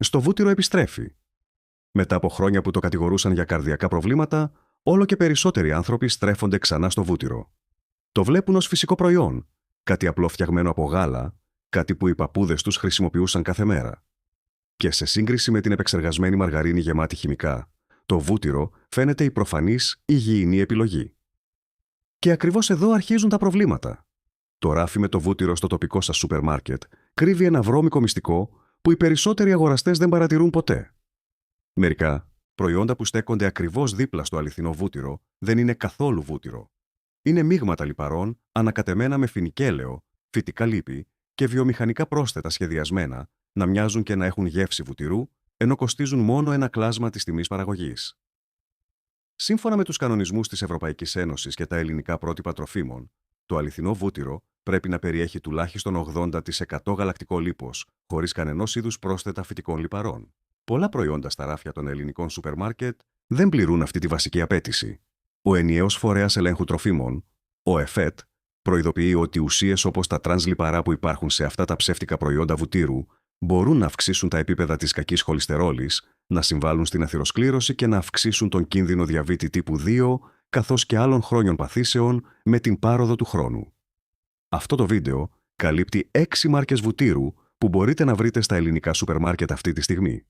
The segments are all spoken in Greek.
στο βούτυρο επιστρέφει. Μετά από χρόνια που το κατηγορούσαν για καρδιακά προβλήματα, όλο και περισσότεροι άνθρωποι στρέφονται ξανά στο βούτυρο. Το βλέπουν ως φυσικό προϊόν, κάτι απλό φτιαγμένο από γάλα, κάτι που οι παππούδες τους χρησιμοποιούσαν κάθε μέρα. Και σε σύγκριση με την επεξεργασμένη μαργαρίνη γεμάτη χημικά, το βούτυρο φαίνεται η προφανής υγιεινή επιλογή. Και ακριβώς εδώ αρχίζουν τα προβλήματα. Το ράφι με το βούτυρο στο τοπικό σας σούπερ μάρκετ κρύβει ένα βρώμικο μυστικό που οι περισσότεροι αγοραστές δεν παρατηρούν ποτέ. Μερικά προϊόντα που στέκονται ακριβώς δίπλα στο αληθινό βούτυρο δεν είναι καθόλου βούτυρο. Είναι μείγματα λιπαρών ανακατεμένα με φινικέλαιο, φυτικά λίπη και βιομηχανικά πρόσθετα σχεδιασμένα να μοιάζουν και να έχουν γεύση βουτυρού, ενώ κοστίζουν μόνο ένα κλάσμα της τιμής παραγωγής. Σύμφωνα με τους κανονισμούς της Ευρωπαϊκής Ένωσης και τα ελληνικά πρότυπα τροφίμων, το αληθινό βούτυρο πρέπει να περιέχει τουλάχιστον 80% γαλακτικό λίπος, χωρίς κανενός είδους πρόσθετα φυτικών λιπαρών. Πολλά προϊόντα στα ράφια των ελληνικών σούπερ μάρκετ δεν πληρούν αυτή τη βασική απέτηση. Ο ενιαίος φορέας ελέγχου τροφίμων, ο ΕΦΕΤ, προειδοποιεί ότι ουσίες όπως τα τρανς λιπαρά που υπάρχουν σε αυτά τα ψεύτικα προϊόντα βουτύρου μπορούν να αυξήσουν τα επίπεδα της κακής χολυστερόλης, να συμβάλλουν στην αθυροσκλήρωση και να αυξήσουν τον κίνδυνο διαβήτη τύπου 2, καθώς και άλλων χρόνιων παθήσεων με την πάροδο του χρόνου. Αυτό το βίντεο καλύπτει 6 μάρκες βουτύρου που μπορείτε να βρείτε στα ελληνικά σούπερ μάρκετ αυτή τη στιγμή.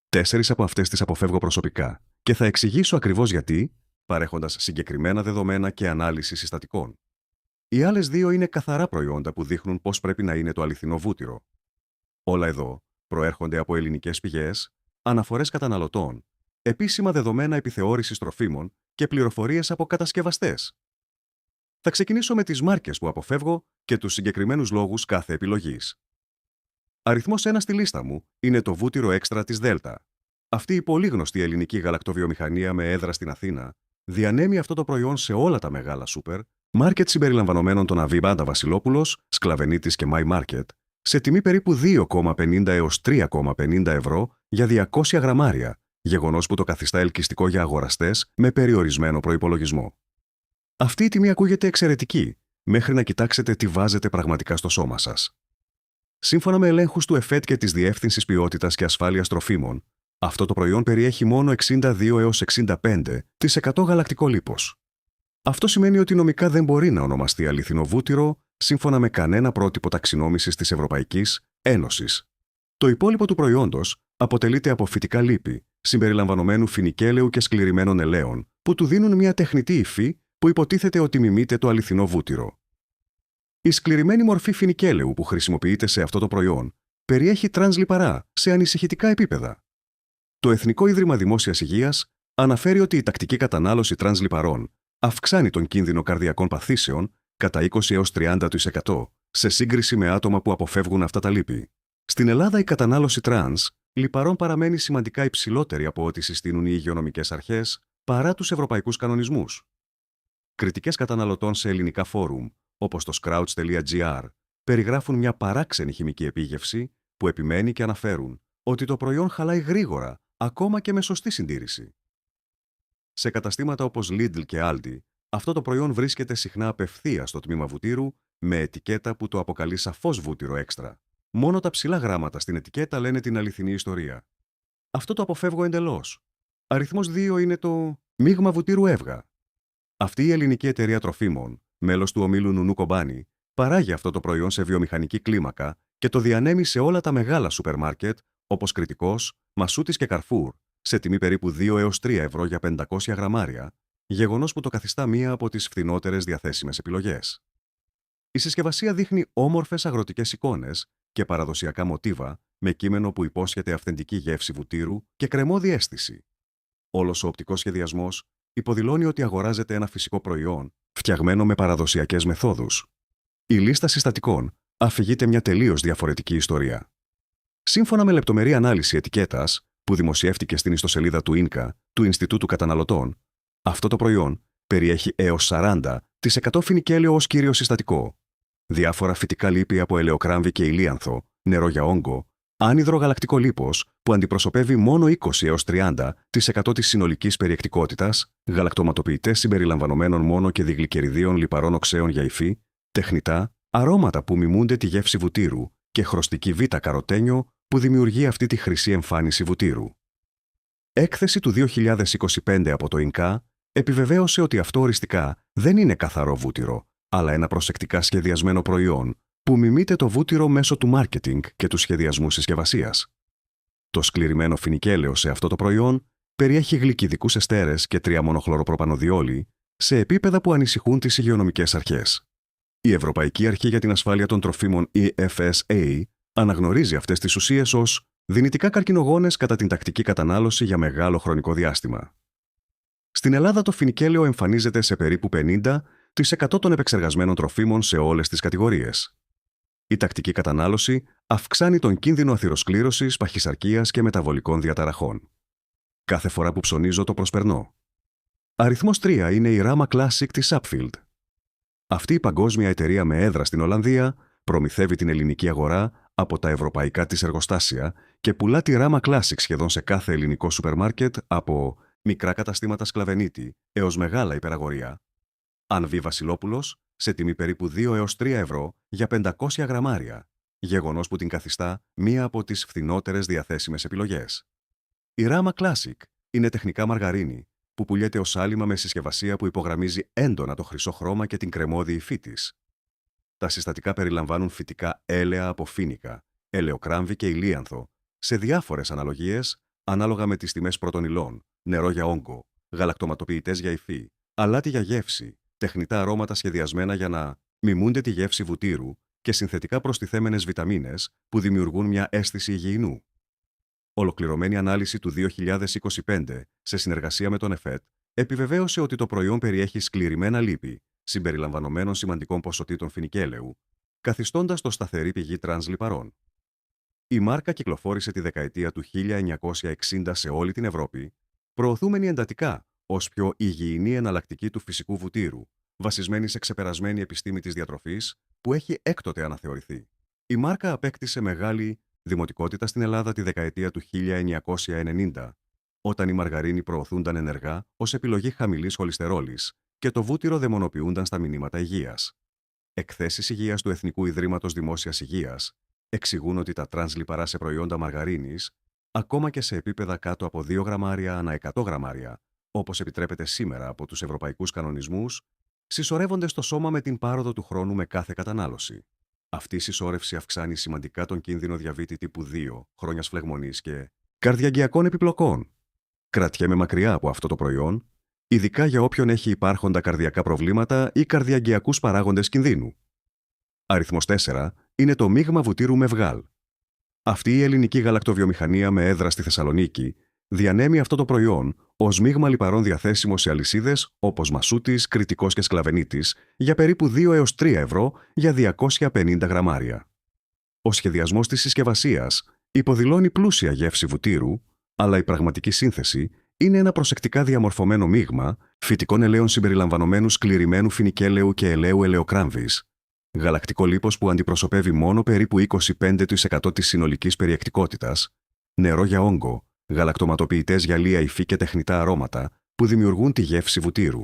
4 από αυτές τις αποφεύγω προσωπικά και θα εξηγήσω ακριβώς γιατί, παρέχοντας συγκεκριμένα δεδομένα και ανάλυση συστατικών. Οι άλλες 2 είναι καθαρά προϊόντα που δείχνουν πώς πρέπει να είναι το αληθινό βούτυρο. Όλα εδώ προέρχονται από ελληνικές πηγές, αναφορές καταναλωτών, επίσημα δεδομένα επιθεώρησης τροφίμων και πληροφορίες από κατασκευαστές. Θα ξεκινήσω με τις μάρκες που αποφεύγω και τους συγκεκριμένους λόγους κάθε επιλογής. Αριθμός 1 στη λίστα μου είναι το βούτυρο έξτρα της Δέλτα. Αυτή η πολύ γνωστή ελληνική γαλακτοβιομηχανία με έδρα στην Αθήνα διανέμει αυτό το προϊόν σε όλα τα μεγάλα σούπερ, μάρκετ συμπεριλαμβανομένων των Αβίμπαντα Βασιλόπουλος, Σκλαβενίτης και My Market, σε τιμή περίπου 2,50 έως 3,50 ευρώ για 200 γραμμάρια, γεγονός που το καθιστά ελκυστικό για αγοραστές με περιορισμένο προϋπολογισμό. Αυτή η τιμή ακούγεται εξαιρετική, μέχρι να κοιτάξετε τι βάζετε πραγματικά στο σώμα σας. Σύμφωνα με ελέγχους του ΕΦΕΤ και της Διεύθυνσης Ποιότητας και Ασφάλειας Τροφίμων, αυτό το προϊόν περιέχει μόνο 62 έως 65% γαλακτικό λίπος. Αυτό σημαίνει ότι νομικά δεν μπορεί να ονομαστεί αληθινό βούτυρο, σύμφωνα με κανένα πρότυπο ταξινόμησης της Ευρωπαϊκής Ένωσης. Το υπόλοιπο του προϊόντος αποτελείται από φυτικά λίπη, συμπεριλαμβανομένου φινικέλαιου και σκληρημένων ελαίων, που του δίνουν μια τεχνητή υφή που υποτίθεται ότι μιμείται το αληθινό βούτυρο. Η σκληρημένη μορφή φινικέλαιου που χρησιμοποιείται σε αυτό το προϊόν περιέχει τρανς λιπαρά σε ανησυχητικά επίπεδα. Το Εθνικό Ίδρυμα Δημόσιας Υγείας αναφέρει ότι η τακτική κατανάλωση τρανς λιπαρών αυξάνει τον κίνδυνο καρδιακών παθήσεων κατά 20 έως 30% σε σύγκριση με άτομα που αποφεύγουν αυτά τα λίπη. Στην Ελλάδα η κατανάλωση τρανς λιπαρών παραμένει σημαντικά υψηλότερη από ό,τι συστήνουν οι υγειονομικές αρχές παρά τους ευρωπαϊκούς κανονισμούς. Κριτικές καταναλωτών σε ελληνικά φόρουμ, όπως το scrouts.gr, περιγράφουν μια παράξενη χημική επίγευση που επιμένει και αναφέρουν ότι το προϊόν χαλάει γρήγορα, ακόμα και με σωστή συντήρηση. Σε καταστήματα όπως Lidl και Aldi, αυτό το προϊόν βρίσκεται συχνά απευθείας στο τμήμα βουτύρου με ετικέτα που το αποκαλεί σαφώς βούτυρο έξτρα. Μόνο τα ψηλά γράμματα στην ετικέτα λένε την αληθινή ιστορία. Αυτό το αποφεύγω εντελώς. Αριθμός 2 είναι το μείγμα βουτύρου Εύγα. Αυτή η ελληνική εταιρεία τροφίμων, μέλος του ομίλου Νουνού Κομπάνη, παράγει αυτό το προϊόν σε βιομηχανική κλίμακα και το διανέμει σε όλα τα μεγάλα σούπερ μάρκετ όπως Κρητικός, Μασούτης και Καρφούρ, σε τιμή περίπου 2 έως 3 ευρώ για 500 γραμμάρια, γεγονός που το καθιστά μία από τις φθηνότερες διαθέσιμες επιλογές. Η συσκευασία δείχνει όμορφες αγροτικές εικόνες και παραδοσιακά μοτίβα με κείμενο που υπόσχεται αυθεντική γεύση βουτύρου και κρεμώδη αίσθηση. Όλος ο οπτικός σχεδιασμός υποδηλώνει ότι αγοράζεται ένα φυσικό προϊόν φτιαγμένο με παραδοσιακές μεθόδους. Η λίστα συστατικών αφηγείται μια τελείως διαφορετική ιστορία. Σύμφωνα με λεπτομερή ανάλυση ετικέτας που δημοσιεύτηκε στην ιστοσελίδα του ΙΝΚΑ, του Ινστιτούτου Καταναλωτών, αυτό το προϊόν περιέχει έως 40% φινικέλαιο ως κύριο συστατικό, διάφορα φυτικά λίπη από ελαιοκράμβη και ηλίανθο, νερό για όγκο, άνυδρο γαλακτικό λίπος που αντιπροσωπεύει μόνο 20 έως 30% της συνολικής περιεκτικότητας, γαλακτοματοποιητές συμπεριλαμβανομένων μόνο και διγλυκεριδίων λιπαρών οξέων για υφή, τεχνητά, αρώματα που μιμούνται τη γεύση βουτύρου και χρωστική β' καροτένιο που δημιουργεί αυτή τη χρυσή εμφάνιση βουτύρου. Έκθεση του 2025 από το ΙΝΚΑ επιβεβαίωσε ότι αυτό οριστικά δεν είναι καθαρό βούτυρο, αλλά ένα προσεκτικά σχεδιασμένο προϊόν που μιμείται το βούτυρο μέσω του μάρκετινγκ και του σχεδιασμού συσκευασίας. Το σκληρημένο φινικέλαιο σε αυτό το προϊόν περιέχει γλυκιδικούς εστέρες και 3-μονοχλωροπροπανοδιόλη σε επίπεδα που ανησυχούν τις υγειονομικές αρχές. Η Ευρωπαϊκή Αρχή για την Ασφάλεια των Τροφίμων EFSA αναγνωρίζει αυτές τις ουσίες ως δυνητικά καρκινογόνες κατά την τακτική κατανάλωση για μεγάλο χρονικό διάστημα. Στην Ελλάδα το φινικέλαιο εμφανίζεται σε περίπου 50% των επεξεργασμένων τροφίμων σε όλες τις κατηγορίες. Η τακτική κατανάλωση αυξάνει τον κίνδυνο αθυροσκλήρωσης, παχυσαρκίας και μεταβολικών διαταραχών. Κάθε φορά που ψωνίζω το προσπερνώ. Αριθμός 3 είναι η Rama Classic της Upfield. Αυτή η παγκόσμια εταιρεία με έδρα στην Ολλανδία προμηθεύει την ελληνική αγορά από τα ευρωπαϊκά της εργοστάσια και πουλά τη Rama Classic σχεδόν σε κάθε ελληνικό σούπερ μάρκετ, από μικρά καταστήματα σκλαβενίτη έως μεγάλα υπεραγορεία. Αν Β. Βασιλόπουλος, σε τιμή περίπου 2 έως 3 ευρώ για 500 γραμμάρια, γεγονός που την καθιστά μία από τις φθηνότερες διαθέσιμες επιλογές. Η Rama Classic είναι τεχνικά μαργαρίνη που πουλιέται ως άλυμα με συσκευασία που υπογραμμίζει έντονα το χρυσό χρώμα και την κρεμώδη υφή της. Τα συστατικά περιλαμβάνουν φυτικά έλαια από φοίνικα, ελαιοκράμβη και ηλίανθο, σε διάφορες αναλογίες ανάλογα με τις τιμές πρώτων υλών, νερό για όγκο, γαλακτοματοποιητές για υφή, αλάτι για γεύση, τεχνητά αρώματα σχεδιασμένα για να μιμούνται τη γεύση βουτύρου και συνθετικά προστιθέμενες βιταμίνες που δημιουργούν μια αίσθηση υγιεινού. Ολοκληρωμένη ανάλυση του 2025 σε συνεργασία με τον ΕΦΕΤ επιβεβαίωσε ότι το προϊόν περιέχει σκληρημένα λίπη, συμπεριλαμβανομένων σημαντικών ποσοτήτων φινικέλαιου, καθιστώντας το σταθερή πηγή τρανς λιπαρών. Η μάρκα κυκλοφόρησε τη δεκαετία του 1960 σε όλη την Ευρώπη, προωθούμενη εντατικά ως πιο υγιεινή εναλλακτική του φυσικού βουτύρου, βασισμένη σε ξεπερασμένη επιστήμη της διατροφής που έχει έκτοτε αναθεωρηθεί. Η μάρκα απέκτησε μεγάλη δημοτικότητα στην Ελλάδα τη δεκαετία του 1990, όταν οι μαργαρίνοι προωθούνταν ενεργά ως επιλογή χαμηλής χολυστερόλης και το βούτυρο δαιμονοποιούνταν στα μηνύματα υγείας. Εκθέσεις υγείας του Εθνικού Ιδρύματος Δημόσιας Υγείας εξηγούν ότι τα τρανς λιπαρά σε προϊόντα μαργαρίνης, ακόμα και σε επίπεδα κάτω από 2 γραμμάρια ανά 100 γραμμάρια, όπως επιτρέπεται σήμερα από τους ευρωπαϊκούς κανονισμούς, συσσωρεύονται στο σώμα με την πάροδο του χρόνου με κάθε κατανάλωση. Αυτή η συσσόρευση αυξάνει σημαντικά τον κίνδυνο διαβήτη τύπου 2, χρόνιας φλεγμονής και καρδιαγγειακών επιπλοκών. Κρατιέμαι μακριά από αυτό το προϊόν, ειδικά για όποιον έχει υπάρχοντα καρδιακά προβλήματα ή καρδιαγγειακούς παράγοντες κινδύνου. Αριθμός 4 είναι το μείγμα βουτύρου με βγάλ. Αυτή η ελληνική γαλακτοβιομηχανία με έδρα στη Θεσσαλονίκη διανέμει αυτό το προϊόν ως μείγμα λιπαρών διαθέσιμο σε αλυσίδες όπως Μασούτης, Κρητικός και Σκλαβενίτης για περίπου 2 έως 3 ευρώ για 250 γραμμάρια. Ο σχεδιασμός της συσκευασίας υποδηλώνει πλούσια γεύση βουτύρου, αλλά η πραγματική σύνθεση είναι ένα προσεκτικά διαμορφωμένο μείγμα φυτικών ελαίων συμπεριλαμβανομένου σκληρημένου φινικέλαιου και ελαίου ελαιοκράμβης, γαλακτικό λίπος που αντιπροσωπεύει μόνο περίπου 25% της συνολικής περιεκτικότητας, νερό για όγκο, γαλακτοματοποιητές για λία υφή και τεχνητά αρώματα που δημιουργούν τη γεύση βουτύρου.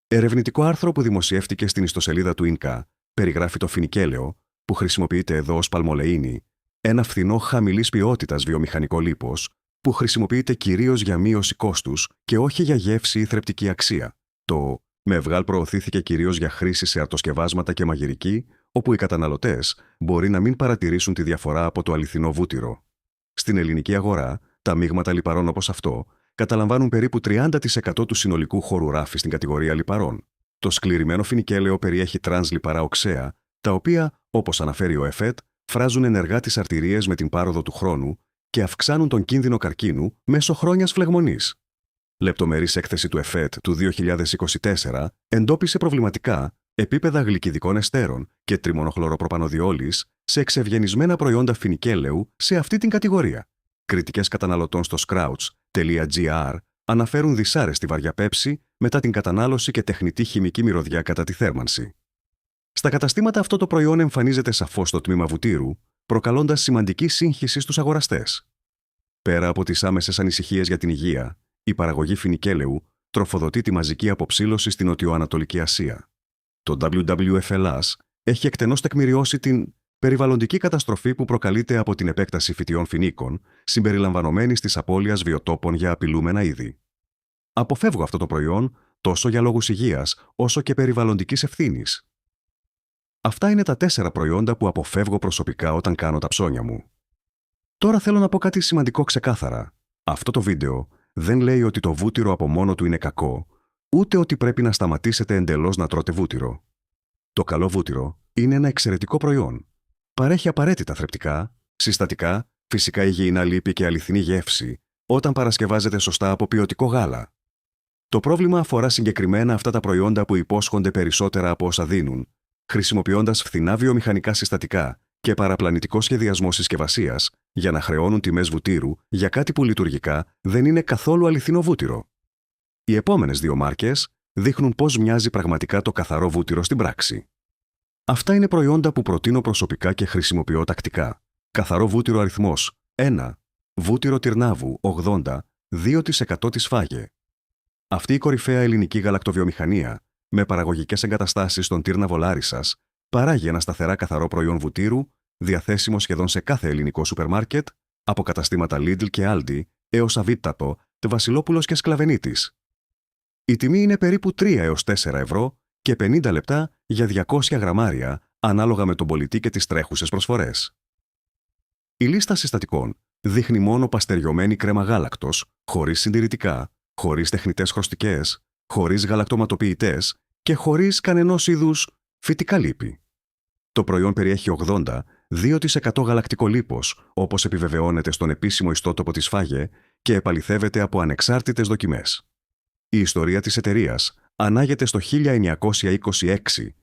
Ερευνητικό άρθρο που δημοσιεύτηκε στην ιστοσελίδα του ΙΝΚΑ περιγράφει το φινικέλαιο, που χρησιμοποιείται εδώ ως παλμολεΐνη, ένα φθηνό χαμηλής ποιότητας βιομηχανικό λίπος που χρησιμοποιείται κυρίως για μείωση κόστους και όχι για γεύση ή θρεπτική αξία. Το μευγάλ προωθήθηκε κυρίως για χρήση σε αρτοσκευάσματα και μαγειρική, όπου οι καταναλωτές μπορεί να μην παρατηρήσουν τη διαφορά από το αληθινό βούτυρο. Στην ελληνική αγορά, τα μείγματα λιπαρών όπως αυτό καταλαμβάνουν περίπου 30% του συνολικού χώρου ράφη στην κατηγορία λιπαρών. Το σκληρημένο φινικέλαιο περιέχει τρανς λιπαρά οξέα, τα οποία, όπως αναφέρει ο ΕΦΕΤ, φράζουν ενεργά τις αρτηρίες με την πάροδο του χρόνου και αυξάνουν τον κίνδυνο καρκίνου μέσω χρόνιας φλεγμονής. Λεπτομερής έκθεση του ΕΦΕΤ του 2024 εντόπισε προβληματικά επίπεδα γλυκιδικών εστέρων και τριμονοχλωροπροπανοδιόλης σε εξευγενισμένα προϊόντα φινικέλαιου σε αυτή την κατηγορία. Κριτικές καταναλωτών στο Scrouts.gr αναφέρουν δυσάρεστη βαριά πέψη μετά την κατανάλωση και τεχνητή χημική μυρωδιά κατά τη θέρμανση. Στα καταστήματα αυτό το προϊόν εμφανίζεται σαφώς στο τμήμα βουτύρου, προκαλώντας σημαντική σύγχυση στους αγοραστές. Πέρα από τις άμεσες ανησυχίες για την υγεία, η παραγωγή φινικέλαιου τροφοδοτεί τη μαζική αποψήλωση στην Νοτιοανατολική Ασία. Το WWF Ελλάς έχει εκτενώς τεκμηριώσει την Περιβαλλοντική καταστροφή που προκαλείται από την επέκταση φυτιών φοινίκων, συμπεριλαμβανομένης της απώλειας βιοτόπων για απειλούμενα είδη. Αποφεύγω αυτό το προϊόν τόσο για λόγους υγείας, όσο και περιβαλλοντικής ευθύνης. Αυτά είναι τα 4 προϊόντα που αποφεύγω προσωπικά όταν κάνω τα ψώνια μου. Τώρα θέλω να πω κάτι σημαντικό ξεκάθαρα. Αυτό το βίντεο δεν λέει ότι το βούτυρο από μόνο του είναι κακό, ούτε ότι πρέπει να σταματήσετε εντελώς να τρώτε βούτυρο. Το καλό βούτυρο είναι ένα εξαιρετικό προϊόν. Παρέχει απαραίτητα θρεπτικά, συστατικά, φυσικά υγιεινά λίπη και αληθινή γεύση, όταν παρασκευάζεται σωστά από ποιοτικό γάλα. Το πρόβλημα αφορά συγκεκριμένα αυτά τα προϊόντα που υπόσχονται περισσότερα από όσα δίνουν, χρησιμοποιώντας φθηνά βιομηχανικά συστατικά και παραπλανητικό σχεδιασμό συσκευασίας για να χρεώνουν τιμές βουτύρου για κάτι που λειτουργικά δεν είναι καθόλου αληθινό βούτυρο. Οι επόμενες 2 μάρκες δείχνουν πώς μοιάζει πραγματικά το καθαρό βούτυρο στην πράξη. Αυτά είναι προϊόντα που προτείνω προσωπικά και χρησιμοποιώ τακτικά. Καθαρό βούτυρο αριθμός 1. Βούτυρο Τυρνάβου 80, 2% της Φάγε. Αυτή η κορυφαία ελληνική γαλακτοβιομηχανία, με παραγωγικές εγκαταστάσεις στον Τύρναβο Λάρισσας, παράγει ένα σταθερά καθαρό προϊόν βουτύρου, διαθέσιμο σχεδόν σε κάθε ελληνικό σούπερ μάρκετ, από καταστήματα Lidl και Aldi έως Αβίτατο, Βασιλόπουλος και Σκλαβενίτης. Η τιμή είναι περίπου 3 έως 4 ευρώ και 50 λεπτά για 200 γραμμάρια, ανάλογα με τον πολιτή και τις τρέχουσες προσφορές. Η λίστα συστατικών δείχνει μόνο παστεριωμένη κρέμα γάλακτος, χωρίς συντηρητικά, χωρίς τεχνητές χρωστικές, χωρίς γαλακτοματοποιητές και χωρίς κανενός είδους φυτικά λίπη. Το προϊόν περιέχει 82% γαλακτικό λίπος, όπως επιβεβαιώνεται στον επίσημο ιστότοπο της Φάγε και επαληθεύεται από ανεξάρτητες δοκιμές. Η ιστορία της εταιρείας ανάγεται στο 1926,